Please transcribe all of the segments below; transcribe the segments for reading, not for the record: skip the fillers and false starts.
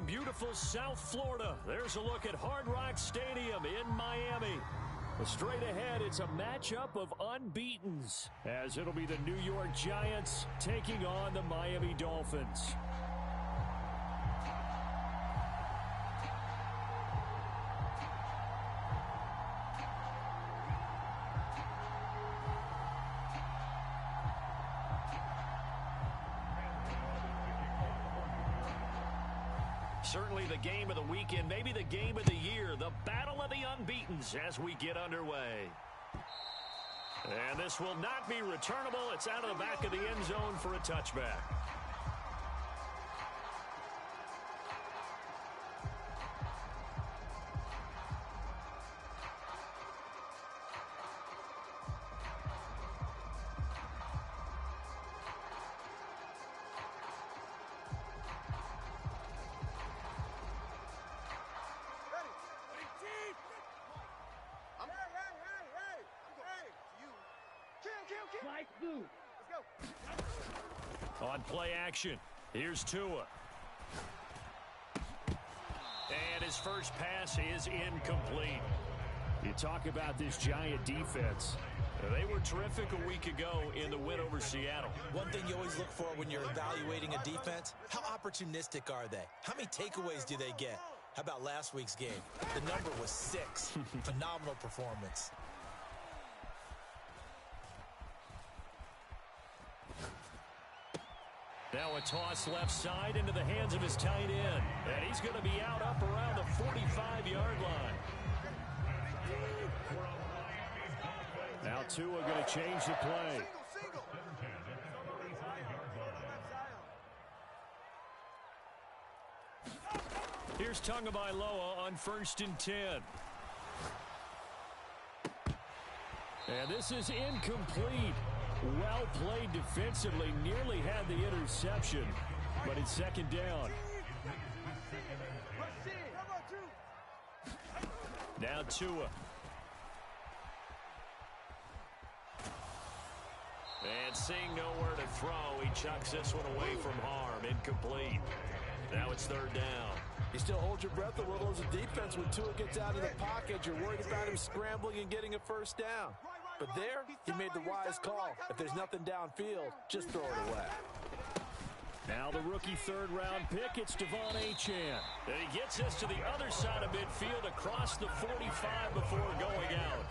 beautiful South Florida. There's a look at Hard Rock Stadium in Miami. Straight ahead, it's a matchup of unbeatens, as it'll be the New York Giants taking on the Miami Dolphins. Certainly the game of the weekend, maybe the game of the year, the battle of the unbeatens as we get underway. And this will not be returnable. It's out of the back of the end zone for a touchback. On play action, here's Tua. And his first pass is incomplete. You talk about this Giant defense. They were terrific a week ago in the win over Seattle. One thing you always look for when you're evaluating a defense, how opportunistic are they? How many takeaways do they get? How about last week's game? The number was 6. Phenomenal performance. Now a toss left side into the hands of his tight end. And he's going to be out up around the 45-yard line. Now Tua going to change the play. Here's Tagovailoa on 1st and 10. And this is incomplete. Well played defensively, nearly had the interception, but it's second down. Now Tua. And seeing nowhere to throw, he chucks this one away from harm. Incomplete. Now it's 3rd down. You still hold your breath a little as a defense when Tua gets out of the pocket. You're worried about him scrambling and getting a first down. But there, he made the wise call. If there's nothing downfield, just throw it away. Now the rookie 3rd-round pick, it's Devon Achane. And he gets us to the other side of midfield across the 45 before going out.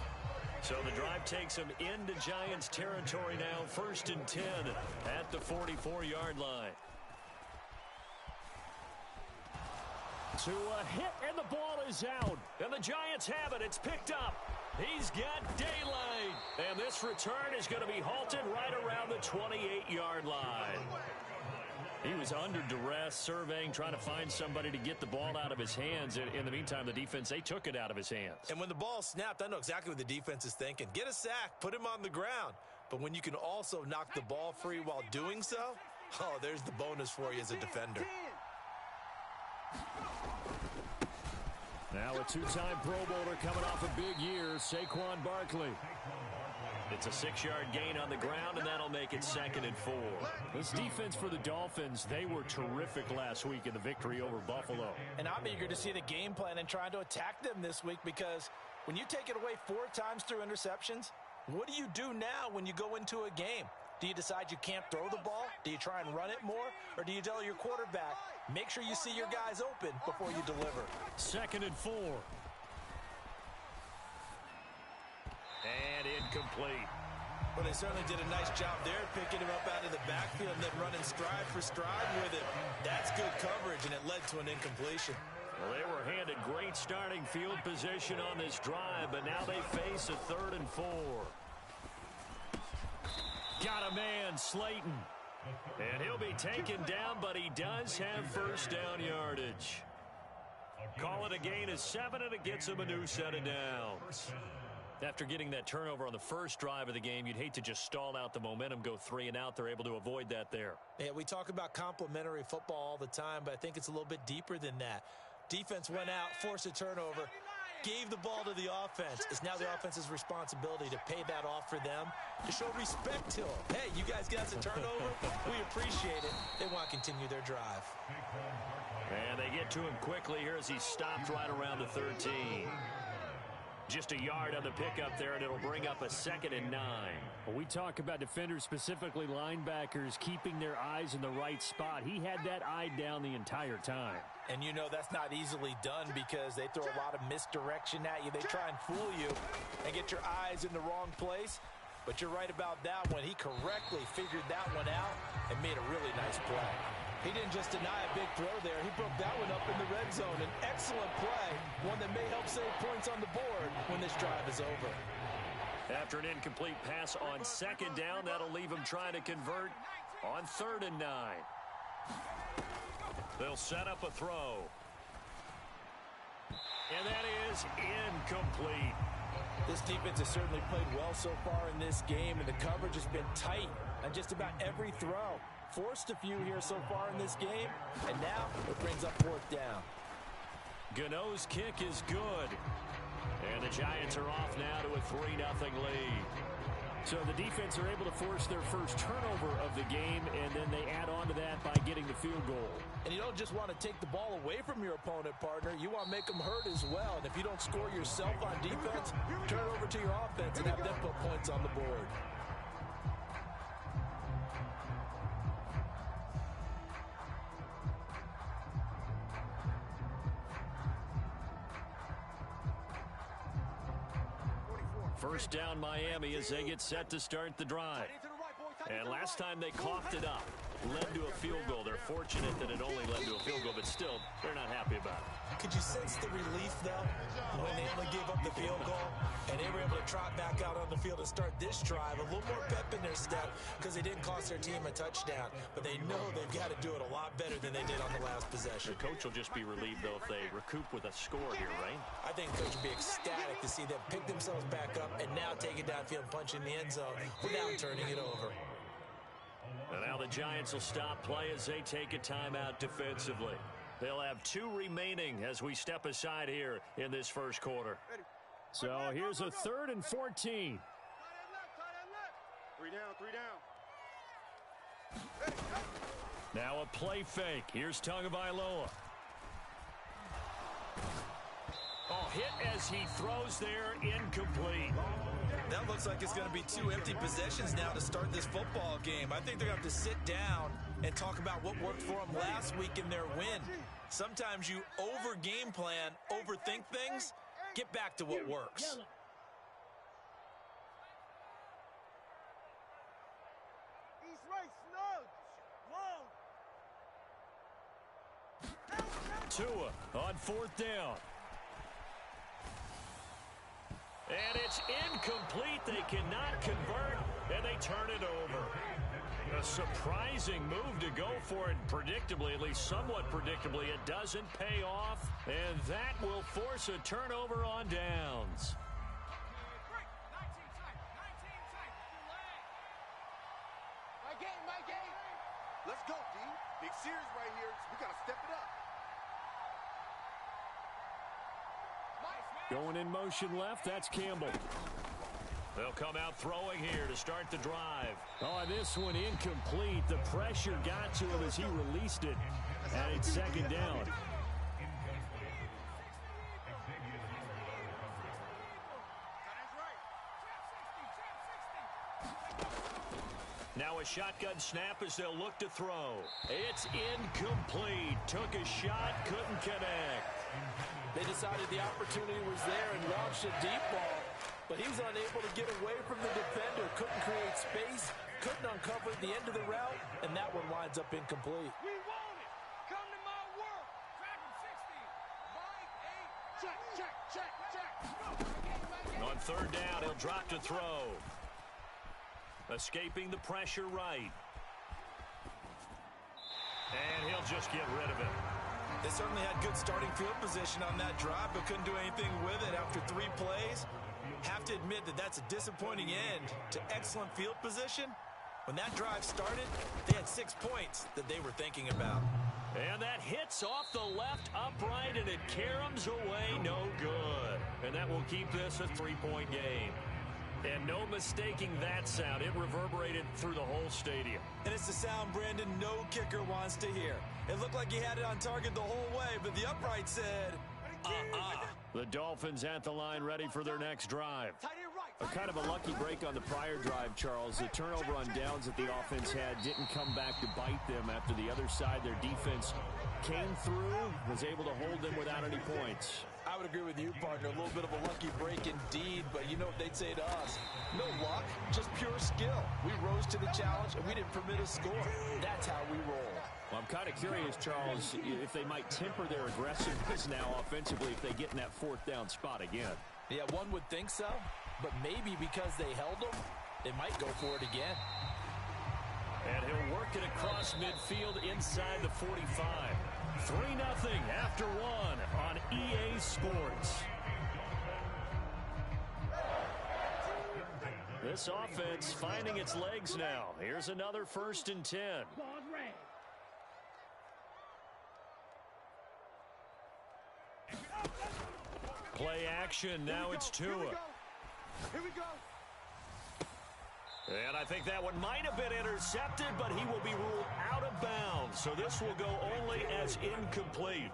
So the drive takes him into Giants territory now, 1st and 10 at the 44-yard line. To a hit, and the ball is out. And the Giants have it. It's picked up. He's got daylight. And this return is going to be halted right around the 28-yard line. He was under duress, surveying, trying to find somebody to get the ball out of his hands. In the meantime, the defense, they took it out of his hands. And when the ball snapped, I know exactly what the defense is thinking. Get a sack, put him on the ground. But when you can also knock the ball free while doing so, oh, there's the bonus for you as a defender. Now a 2-time Pro Bowler coming off a big year, Saquon Barkley. It's a 6-yard gain on the ground, and that'll make it 2nd and 4. This defense for the Dolphins, they were terrific last week in the victory over Buffalo. And I'm eager to see the game plan and trying to attack them this week, because when you take it away 4 times through interceptions, what do you do now when you go into a game? Do you decide you can't throw the ball? Do you try and run it more? Or do you tell your quarterback, make sure you see your guys open before you deliver? 2nd and 4. And incomplete. Well, they certainly did a nice job there, picking him up out of the backfield and then running stride for stride with him. That's good coverage, and it led to an incompletion. Well, they were handed great starting field position on this drive, but now they face a 3rd and 4. Got a man, Slayton. And he'll be taken down, but he does have first down yardage. Call it a gain of 7, and it gets him a new set of downs. After getting that turnover on the first drive of the game, you'd hate to just stall out the momentum, go 3 and out. They're able to avoid that there. Yeah, we talk about complementary football all the time, but I think it's a little bit deeper than that. Defense went out, forced a turnover, gave the ball to the offense. It's now the offense's responsibility to pay that off for them, to show respect to them. Hey, you guys got us a turnover? We appreciate it. They want to continue their drive. And they get to him quickly here as he stopped right around the 13. Just a yard on the pickup there, and it'll bring up a 2nd and 9. Well, we talk about defenders, specifically linebackers, keeping their eyes in the right spot. He had that eye down the entire time. And you know that's not easily done because they throw a lot of misdirection at you. They try and fool you and get your eyes in the wrong place. But you're right about that one. He correctly figured that one out and made a really nice play. He didn't just deny a big throw there. He broke that one up in the red zone. An excellent play, one that may help save points on the board when this drive is over. After an incomplete pass on 2nd down, that'll leave him trying to convert on 3rd and 9. They'll set up a throw. And that is incomplete. This defense has certainly played well so far in this game, and the coverage has been tight on just about every throw. Forced a few here so far in this game, and now it brings up 4th down. Gano's kick is good. And the Giants are off now to a 3-0 lead. So the defense are able to force their first turnover of the game, and then they add on to that by getting the field goal. And you don't just want to take the ball away from your opponent, partner. You want to make them hurt as well. And if you don't score yourself on defense, turn it over to your offense and have them put points on the board. First down Miami as they get set to start the drive. And last time they coughed it up, led to a field goal. They're fortunate that it only led to a field goal, but still, they're not happy about it. Could you sense the relief, though, when they only gave up the field goal and they were able to trot back out on the field and start this drive? A little more pep in their step because they didn't cost their team a touchdown, but they know they've got to do it a lot better than they did on the last possession. The coach will just be relieved, though, if they recoup with a score here, right? I think the coach will be ecstatic to see them pick themselves back up and now take it downfield and punch in the end zone without turning it over. And now the Giants will stop play as they take a timeout defensively. They'll have 2 remaining as we step aside here in this first quarter. So here's a 3rd and 14. 3 down. Now a play fake. Here's Tagovailoa. Oh, hit as he throws there, incomplete. That looks like it's going to be 2 empty possessions now to start this football game. I think they're going to have to sit down and talk about what worked for them last week in their win. Sometimes you over-game plan, overthink things, get back to what works. Tua on 4th down. And it's incomplete. They cannot convert, and they turn it over. A surprising move to go for it predictably, at least somewhat predictably. It doesn't pay off, and that will force a turnover on downs. My game. Let's go, D. Big series right here. We got to step it up. Going in motion left, that's Campbell. They'll come out throwing here to start the drive. Oh, this one incomplete. The pressure got to him as he released it. And it's 2nd down. Now a shotgun snap as they'll look to throw. It's incomplete. Took a shot, couldn't connect. They decided the opportunity was there and launched a deep ball, but he was unable to get away from the defender, couldn't create space, couldn't uncover the end of the route, and that one winds up incomplete. We want it. Come to my work. Track him 60. Check. On 3rd down, he'll drop to throw. Escaping the pressure right. And he'll just get rid of it. They certainly had good starting field position on that drive, but couldn't do anything with it after 3 plays. Have to admit that that's a disappointing end to excellent field position. When that drive started, they had 6 points that they were thinking about. And that hits off the left upright, and it caroms away no good. And that will keep this a 3-point game. And no mistaking that sound. It reverberated through the whole stadium. And it's the sound Brandon no kicker wants to hear. It looked like he had it on target the whole way, but the upright said, The Dolphins at the line ready for their next drive. A kind of a lucky break on the prior drive, Charles. The turnover on downs that the offense had didn't come back to bite them after the other side. Their defense came through, was able to hold them without any points. I would agree with you, partner. A little bit of a lucky break indeed, but you know what they'd say to us. No luck, just pure skill. We rose to the challenge, and we didn't permit a score. That's how we roll. Well, I'm kind of curious, Charles, if they might temper their aggressiveness now offensively if they get in that fourth down spot again. Yeah, one would think so, but maybe because they held them, they might go for it again. And he'll work it across midfield inside the 45. 3-0 after one on EA Sports. This offense finding its legs now. Here's another 1st and 10. Play action. Now it's Tua. Here we go. And I think that one might have been intercepted, but he will be ruled out of bounds. So this will go only as incomplete.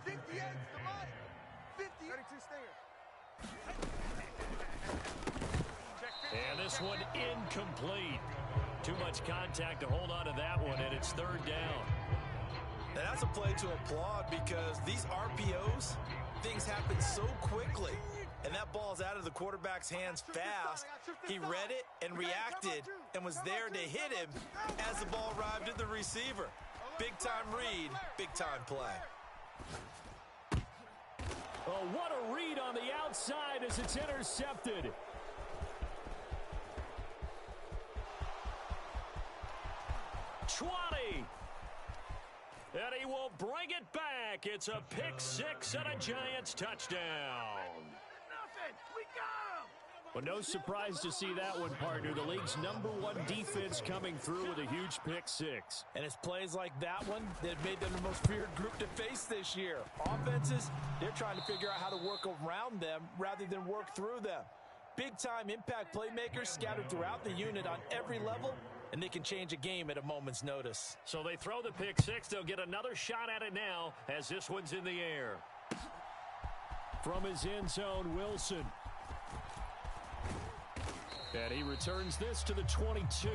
58, somebody. 50. 32 And this one incomplete. Too much contact to hold on to that one, and it's 3rd down. And that's a play to applaud because these RPOs, things happen so quickly. And that ball's out of the quarterback's hands fast. He read it and reacted and was there to hit him as the ball arrived at the receiver. Big-time read, big-time play. Oh, what a read on the outside as it's intercepted. And he will bring it back. It's a pick 6 and a Giants touchdown. Well, no surprise to see that one, partner. The league's #1 defense coming through with a huge pick 6. And it's plays like that one that have made them the most feared group to face this year. Offenses, they're trying to figure out how to work around them rather than work through them. Big-time impact playmakers scattered throughout the unit on every level, and they can change a game at a moment's notice. So they throw the pick 6. They'll get another shot at it now as this one's in the air. From his end zone, Wilson. And he returns this to the 22.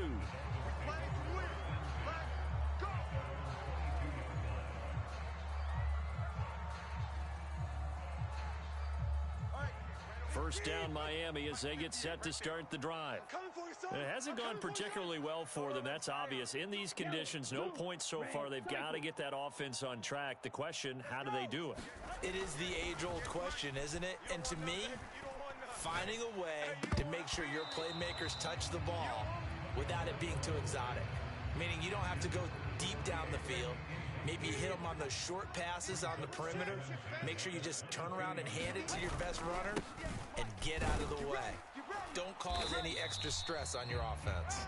First down, Miami, as they get set to start the drive. It hasn't gone particularly well for them. That's obvious. In these conditions, no points so far. They've got to get that offense on track. The question, how do they do it? It is the age-old question, isn't it? And to me, finding a way to make sure your playmakers touch the ball without it being too exotic. Meaning you don't have to go deep down the field. Maybe you hit them on those short passes on the perimeter. Make sure you just turn around and hand it to your best runner and get out of the way. Don't cause any extra stress on your offense.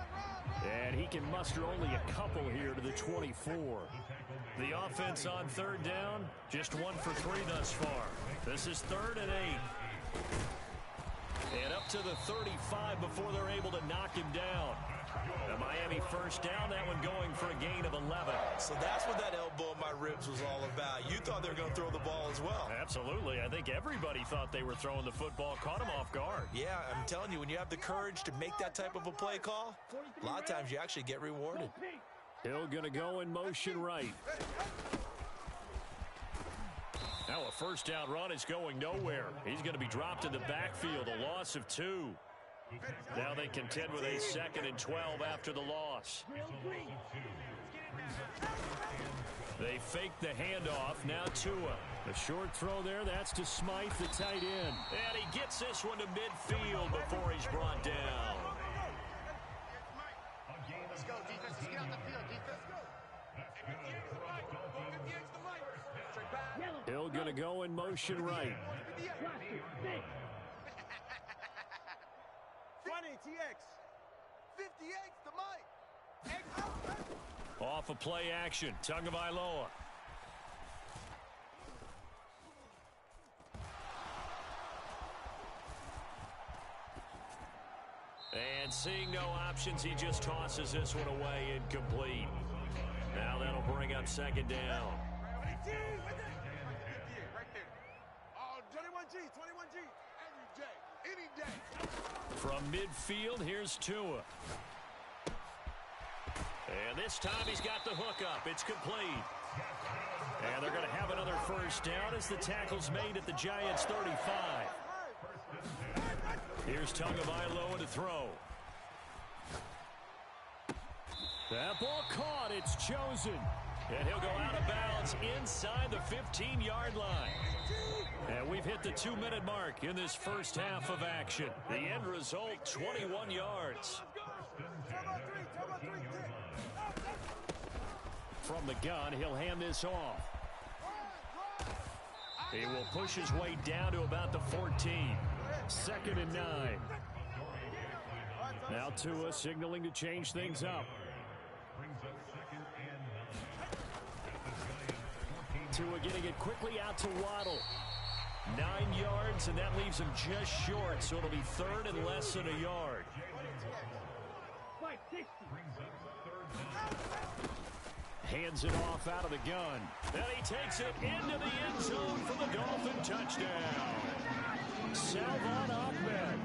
And he can muster only a couple here to the 24. The offense on 3rd down, just 1 for 3 thus far. This is 3rd and 8. And up to the 35 before they're able to knock him down. The Miami first down, that one going for a gain of 11. So that's what that elbow in my ribs was all about. You thought they were going to throw the ball as well. Absolutely. I think everybody thought they were throwing the football, caught him off guard. Yeah, I'm telling you, when you have the courage to make that type of a play call, a lot of times you actually get rewarded. Hill going to go in motion right. Now a first down run is going nowhere. He's going to be dropped in the backfield, a loss of 2. Now they contend with a 2nd and 12 after the loss. They fake the handoff. Now Tua. A short throw there. That's to Smythe, the tight end. And he gets this one to midfield before he's brought down. Let's go, defense. Let's get out the field, defense. Go. Hill going to go in motion right. 20, TX. 58, the mic. Off of play action, Tagovailoa. And seeing no options, he just tosses this one away incomplete. Now that'll bring up second down. From midfield, here's Tua. And this time he's got the hook up. It's complete. And they're going to have another first down as the tackle's made at the Giants' 35. Here's Tagovailoa to throw. That ball caught. It's chosen. And he'll go out of bounds inside the 15-yard line. And we've hit the 2-minute mark in this first half of action. The end result, 21 yards. From the gun, he'll hand this off. He will push his way down to about the 14. 2nd and 9. Now Tua signaling to change things up. Tua getting it quickly out to Waddle. 9 yards, and that leaves him just short, so it'll be 3rd and less than a yard. Hands it off out of the gun. And he takes it into the end zone for the Dolphin touchdown. Salvon Ahmed,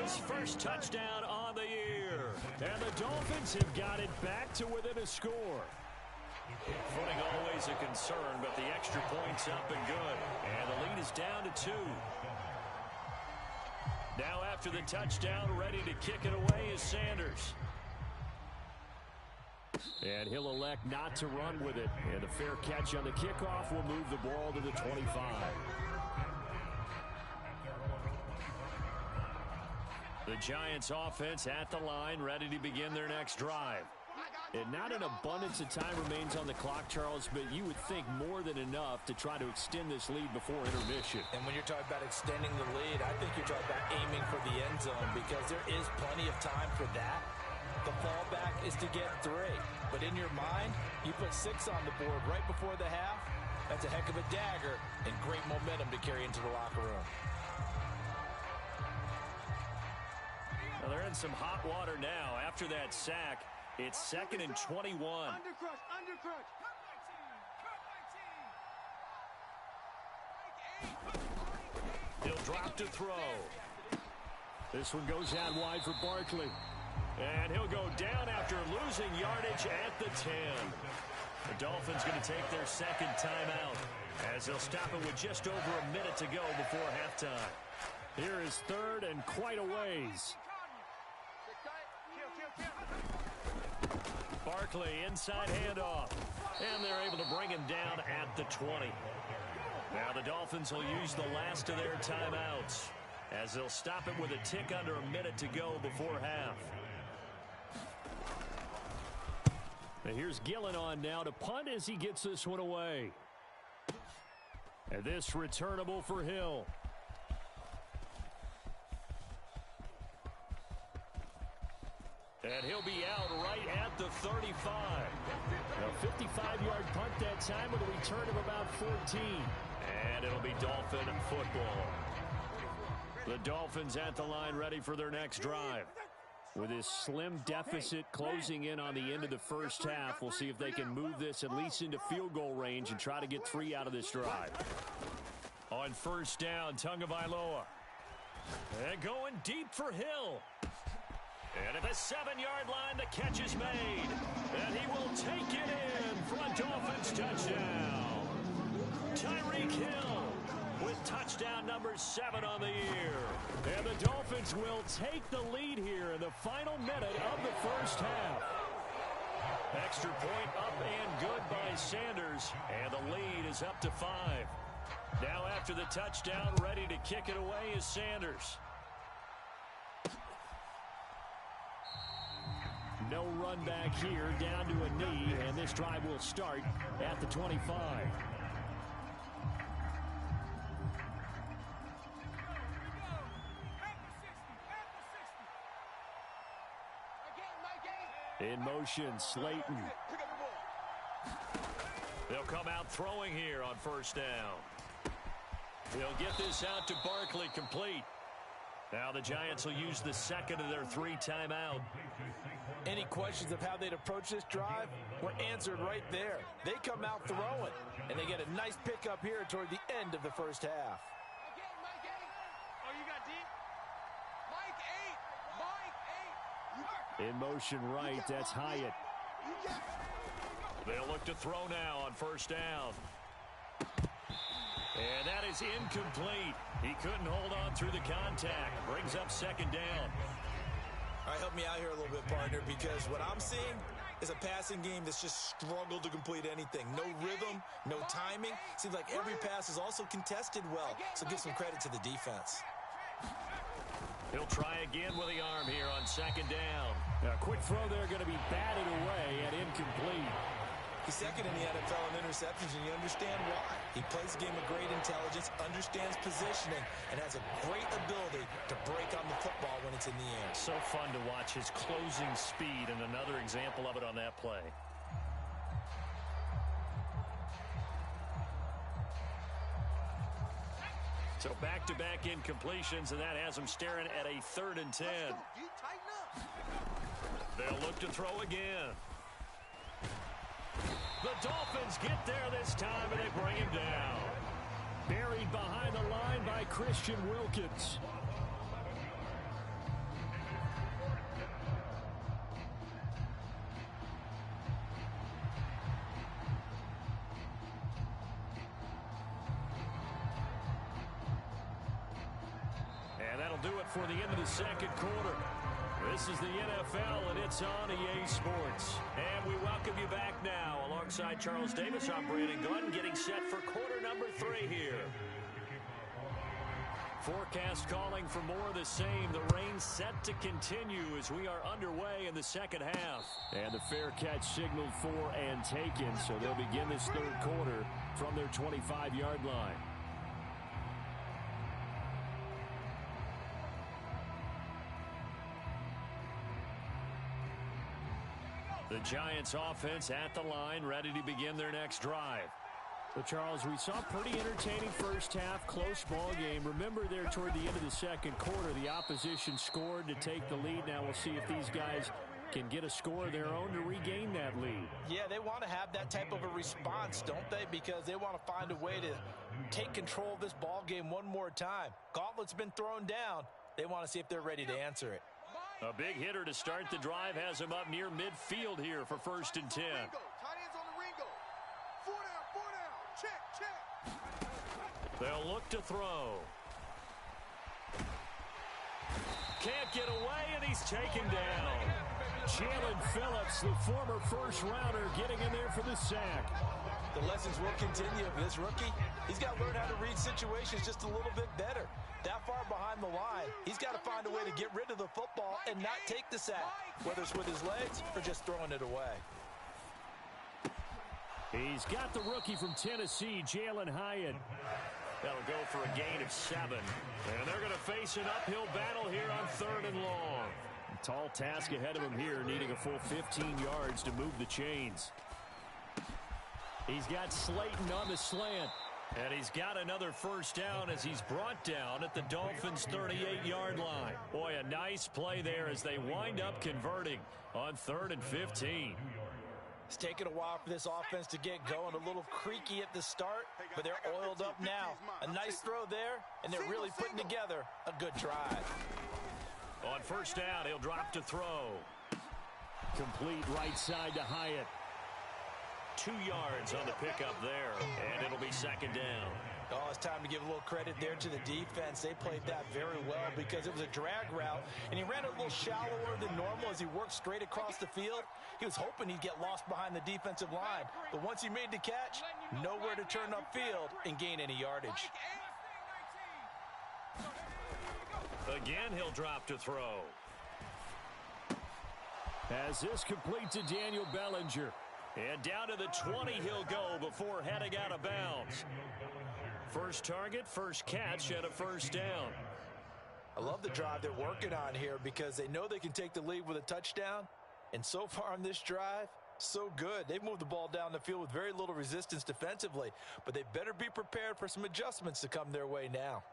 his first touchdown on the year. And the Dolphins have got it back to within a score. Footing always a concern, but the extra point's up and good. And the lead is down to 2. Now after the touchdown, ready to kick it away is Sanders. And he'll elect not to run with it. And a fair catch on the kickoff will move the ball to the 25. The Giants offense at the line, ready to begin their next drive. And not an abundance of time remains on the clock, Charles, but you would think more than enough to try to extend this lead before intermission. And when you're talking about extending the lead, I think you're talking about aiming for the end zone because there is plenty of time for that. The fallback is to get 3. But in your mind, you put 6 on the board right before the half. That's a heck of a dagger and great momentum to carry into the locker room. Well, they're in some hot water now. After that sack, it's 2nd and 21. He'll drop to throw. This one goes out wide for Barkley. And he'll go down after losing yardage at the 10. The Dolphins going to take their second timeout as they'll stop it with just over a minute to go before halftime. Here is 3rd and quite a ways. Barkley inside handoff. And they're able to bring him down at the 20. Now the Dolphins will use the last of their timeouts as they'll stop it with a tick under a minute to go before half. Now here's Gillen on now to punt as he gets this one away. And this returnable for Hill. And he'll be out right at the 35. A 55-yard punt that time with a return of about 14. And it'll be Dolphin football. The Dolphins at the line ready for their next drive. With this slim deficit closing in on the end of the first half, we'll see if they can move this at least into field goal range and try to get 3 out of this drive. On first down, Tagovailoa. And going deep for Hill. And at the 7-yard line, the catch is made. And he will take it in for a Dolphins touchdown. Tyreek Hill with touchdown number 7 on the year. And the Dolphins will take the lead here in the final minute of the first half. Extra point up and good by Sanders. And the lead is up to 5. Now after the touchdown, ready to kick it away is Sanders. No run back here, down to a knee, and this drive will start at the 25. In motion, Slayton. They'll come out throwing here on first down. He'll get this out to Barkley, complete. Now the Giants will use the second of their 3 timeout. Any questions of how they'd approach this drive were answered right there. They come out throwing, and they get a nice pickup here toward the end of the first half. In motion right, that's Hyatt. They'll look to throw now on first down. And that is incomplete. He couldn't hold on through the contact. Brings up second down. All right, help me out here a little bit, partner, because what I'm seeing is a passing game that's just struggled to complete anything. No rhythm, no timing. Seems like every pass is also contested well, so give some credit to the defense. He'll try again with the arm here on second down. A quick throw there going to be batted away and incomplete. He's second in the NFL in interceptions, and you understand why. He plays a game of great intelligence, understands positioning, and has a great ability to break on the football when it's in the air. So fun to watch his closing speed, and another example of it on that play. So back-to-back incompletions, and that has him staring at a 3rd and 10. They'll look to throw again. The Dolphins get there this time, and they bring him down. Buried behind the line by Christian Wilkins. And that'll do it for the end of the second quarter. This is the NFL, and it's on EA Sports. And we welcome you back now. Alongside Charles Davis, I'm Brandon Glenn, getting set for quarter number 3 here. Forecast calling for more of the same. The rain set to continue as we are underway in the second half. And the fair catch signaled for and taken, so they'll begin this third quarter from their 25-yard line. The Giants offense at the line, ready to begin their next drive. Well, Charles, we saw a pretty entertaining first half, close ball game. Remember there toward the end of the second quarter, the opposition scored to take the lead. Now we'll see if these guys can get a score of their own to regain that lead. Yeah, they want to have that type of a response, don't they? Because they want to find a way to take control of this ball game one more time. Gauntlet's been thrown down. They want to see if they're ready to answer it. A big hitter to start the drive has him up near midfield here for 1st and 10. They'll look to throw. Can't get away, and he's taken down. Jalen Phillips, the former first-rounder, getting in there for the sack. The lessons will continue for this rookie. He's got to learn how to read situations just a little bit better. That far behind the line, he's got to find a way to get rid of the football and not take the sack, whether it's with his legs or just throwing it away. He's got the rookie from Tennessee, Jalen Hyatt. That'll go for a gain of 7. And they're going to face an uphill battle here on 3rd and long. A tall task ahead of him here, needing a full 15 yards to move the chains. He's got Slayton on the slant. And he's got another first down as he's brought down at the Dolphins' 38-yard line. Boy, a nice play there as they wind up converting on 3rd and 15. It's taken a while for this offense to get going. A little creaky at the start, but they're oiled up now. A nice throw there, and they're really putting together a good drive. On first down, he'll drop to throw. Complete right side to Hyatt. 2 yards on the pickup there, and it'll be 2nd down. Oh, it's time to give a little credit there to the defense. They played that very well because it was a drag route, and he ran it a little shallower than normal as he worked straight across the field. He was hoping he'd get lost behind the defensive line, but once he made the catch, nowhere to turn upfield and gain any yardage. Again, he'll drop to throw. As this complete to Daniel Bellinger. And down to the 20 he'll go before heading out of bounds. First target, first catch, and a first down. I love the drive they're working on here because they know they can take the lead with a touchdown. And so far on this drive, so good. They've moved the ball down the field with very little resistance defensively, but they better be prepared for some adjustments to come their way now.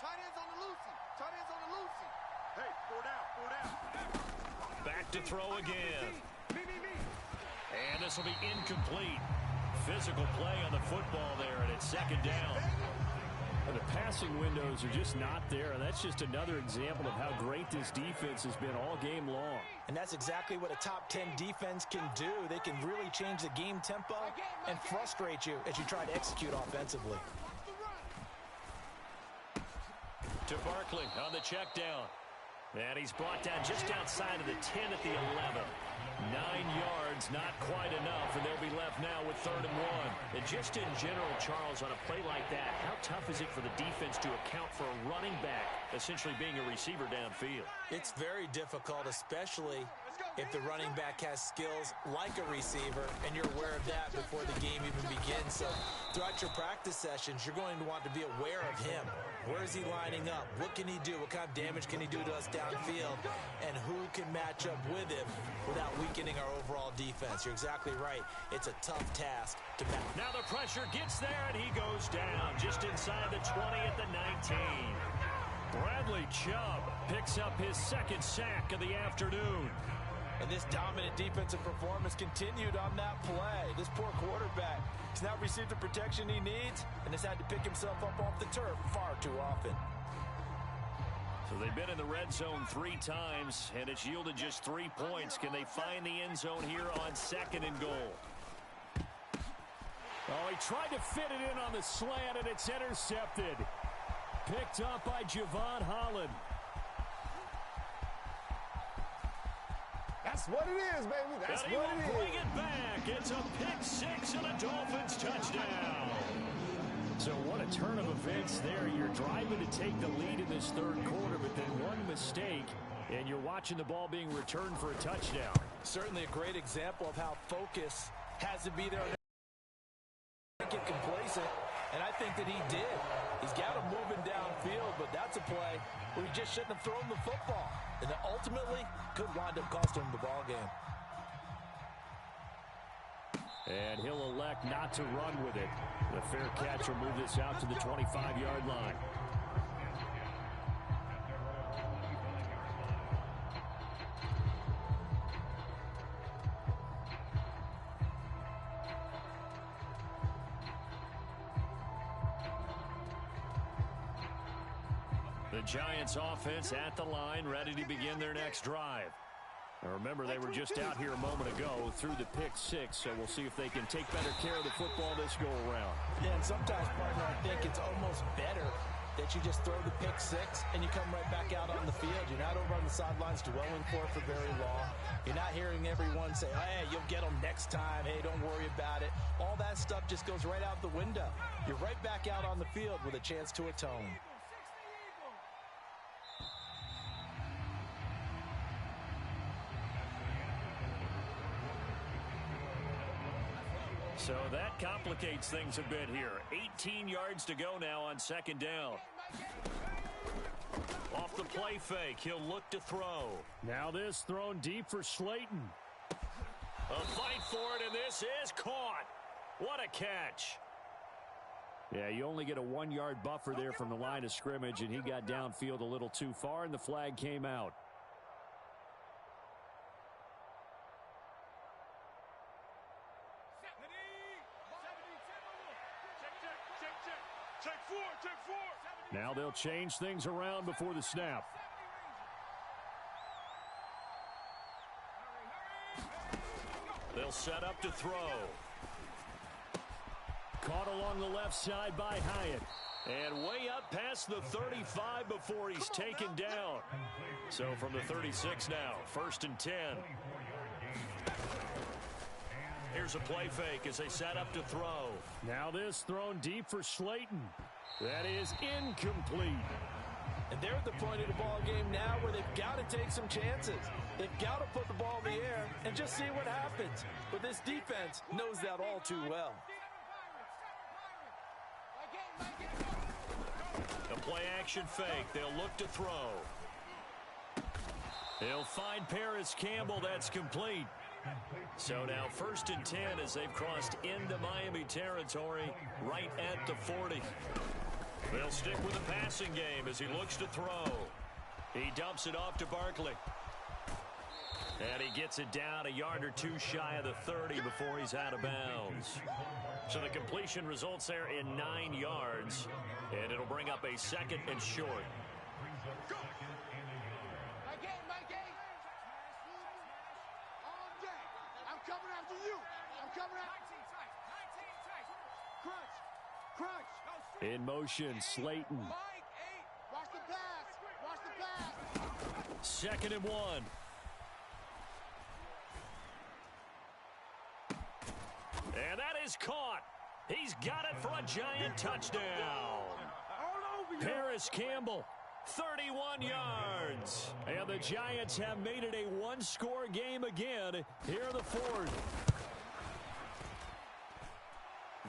Tight ends on the loosey. Tight ends on the loosey. Hey, 4 down, 4 down. Back to throw again. And this will be incomplete. Physical play on the football there, and it's second down. The passing windows are just not there, and that's just another example of how great this defense has been all game long. And that's exactly what a top 10 defense can do. They can really change the game tempo and frustrate you as you try to execute offensively. To Barkley on the check down. And he's brought down just outside of the 10 at the 11. 9 yards, not quite enough, and they'll be left now with 3rd and 1. And just in general, Charles, on a play like that, how tough is it for the defense to account for a running back essentially being a receiver downfield? It's very difficult, especially if the running back has skills like a receiver, and you're aware of that before the game even begins. So throughout your practice sessions, you're going to want to be aware of him. Where is he lining up? What can he do? What kind of damage can he do to us downfield? And who can match up with him without weakening our overall defense? You're exactly right. It's a tough task to match. Now the pressure gets there, and he goes down just inside the 20 at the 19. Bradley Chubb picks up his 2nd sack of the afternoon. And this dominant defensive performance continued on that play. This poor quarterback has not received the protection he needs and has had to pick himself up off the turf far too often. So they've been in the red zone 3 times, and it's yielded just 3 points. Can they find the end zone here on 2nd and goal? Oh, he tried to fit it in on the slant, and it's intercepted. Picked up by Javon Holland. That's what it is, baby. That's and he will bring it back. It's a pick 6 and a Dolphins touchdown. So what a turn of events there. You're driving to take the lead in this 3rd quarter, but then one mistake, and you're watching the ball being returned for a touchdown. Certainly a great example of how focus has to be there. Get complacent, and I think that he did. He's got him moving downfield, but that's a play where he just shouldn't have thrown the football. And that ultimately could wind up costing him the ball game. And he'll elect not to run with it. The fair catch will move this out to the 25-yard line. The Giants offense at the line, ready to begin their next drive. Now remember, they were just out here a moment ago through the pick 6, so we'll see if they can take better care of the football this go-around. Yeah, and sometimes, partner, I think it's almost better that you just throw the pick 6 and you come right back out on the field. You're not over on the sidelines dwelling for it for very long. You're not hearing everyone say, hey, you'll get them next time. Hey, don't worry about it. All that stuff just goes right out the window. You're right back out on the field with a chance to atone. So that complicates things a bit here. 18 yards to go now on 2nd down. Off the play fake, he'll look to throw. Now this thrown deep for Slayton. A fight for it, and this is caught. What a catch. Yeah, you only get a 1-yard buffer there from the line of scrimmage, and he got downfield a little too far, and the flag came out. Now they'll change things around before the snap. They'll set up to throw. Caught along the left side by Hyatt. And way up past the 35 before he's taken down. So from the 36 now, 1st and 10. Here's a play fake as they set up to throw. Now this thrown deep for Slayton. That is incomplete. And they're at the point of the ball game now where they've got to take some chances. They've got to put the ball in the air and just see what happens. But this defense knows that all too well. The play action fake. They'll look to throw. He'll find Paris Campbell. That's complete. So now 1st and 10 as they've crossed into Miami territory right at the 40. They'll stick with the passing game as he looks to throw. He dumps it off to Barkley. And he gets it down a yard or two shy of the 30 before he's out of bounds. So the completion results there in 9 yards. And it'll bring up a 2nd and short. My game. All day. I'm coming after you. I'm coming after you. Crunch. In motion, Slayton. Watch the pass. 2nd and 1. And that is caught. He's got it for a Giant touchdown. Paris Campbell, 31 yards. And the Giants have made it a one-score game again here in the 4th.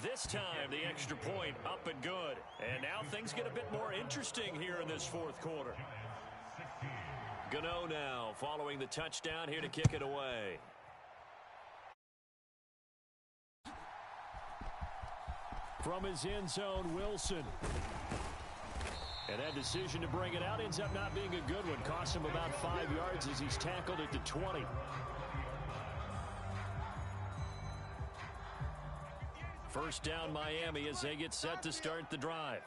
This time, the extra point up and good. And now things get a bit more interesting here in this 4th quarter. Gano now following the touchdown here to kick it away. From his end zone, Wilson. And that decision to bring it out ends up not being a good one. Cost him about 5 yards as he's tackled at the 20. First down, Miami, as they get set to start the drive.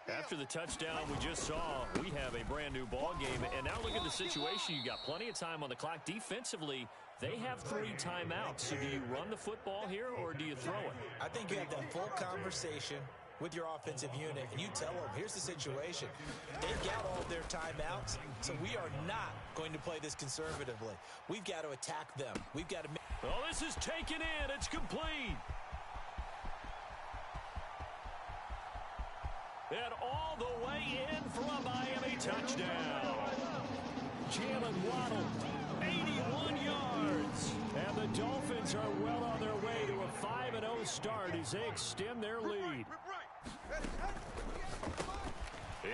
After the touchdown we just saw, we have a brand new ball game. And now look at the situation. You got plenty of time on the clock. Defensively, they have 3 timeouts. So do you run the football here or do you throw it? I think you have that full conversation with your offensive unit, and you tell them, here's the situation. They've got all of their timeouts, so we are not going to play this conservatively. We've got to attack them. We've got to... Oh, this is taken in. It's complete. And all the way in for a Miami touchdown. Jalen Waddle, 81 yards. And the Dolphins are well on their way to a 5-0 start as they extend their lead.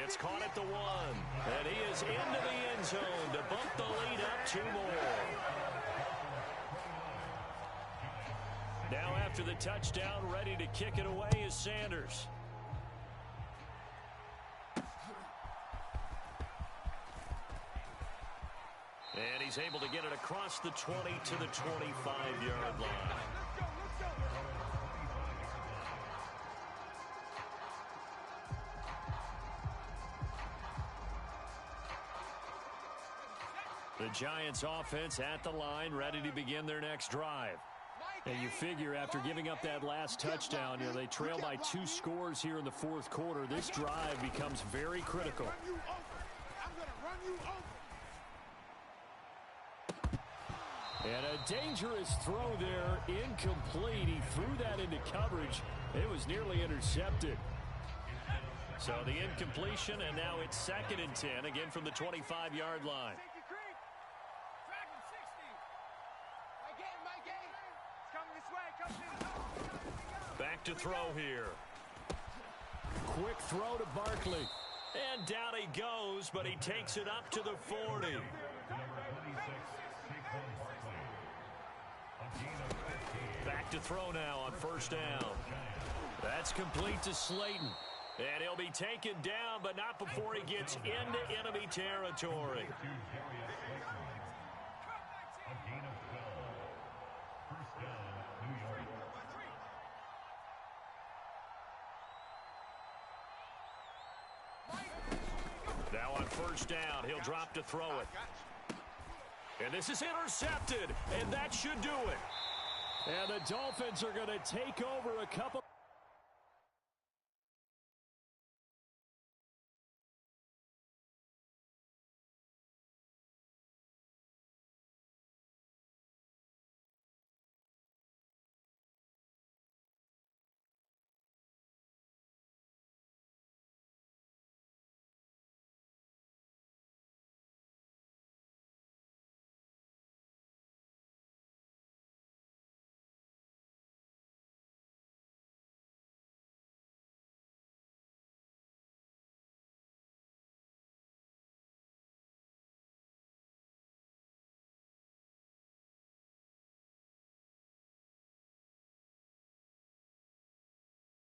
It's caught at the 1. And he is into the end zone to bump the lead up 2 more. Now after the touchdown, ready to kick it away is Sanders. And he's able to get it across the 20 to the 25-yard line. The Giants offense at the line, ready to begin their next drive. And you figure after giving up that last touchdown, you know, they trail by 2 scores here in the 4th quarter. This drive becomes very critical. And a dangerous throw there, incomplete. He threw that into coverage. It was nearly intercepted. So the incompletion, and now it's 2nd and 10, again from the 25-yard line. Back to throw here. Quick throw to Barkley. And down he goes, but he takes it up to the 40. Back to throw now on 1st down. That's complete to Slayton. And he'll be taken down, but not before he gets into enemy territory. Now on 1st down, he'll drop to throw it. And this is intercepted, and that should do it. And the Dolphins are going to take over a couple.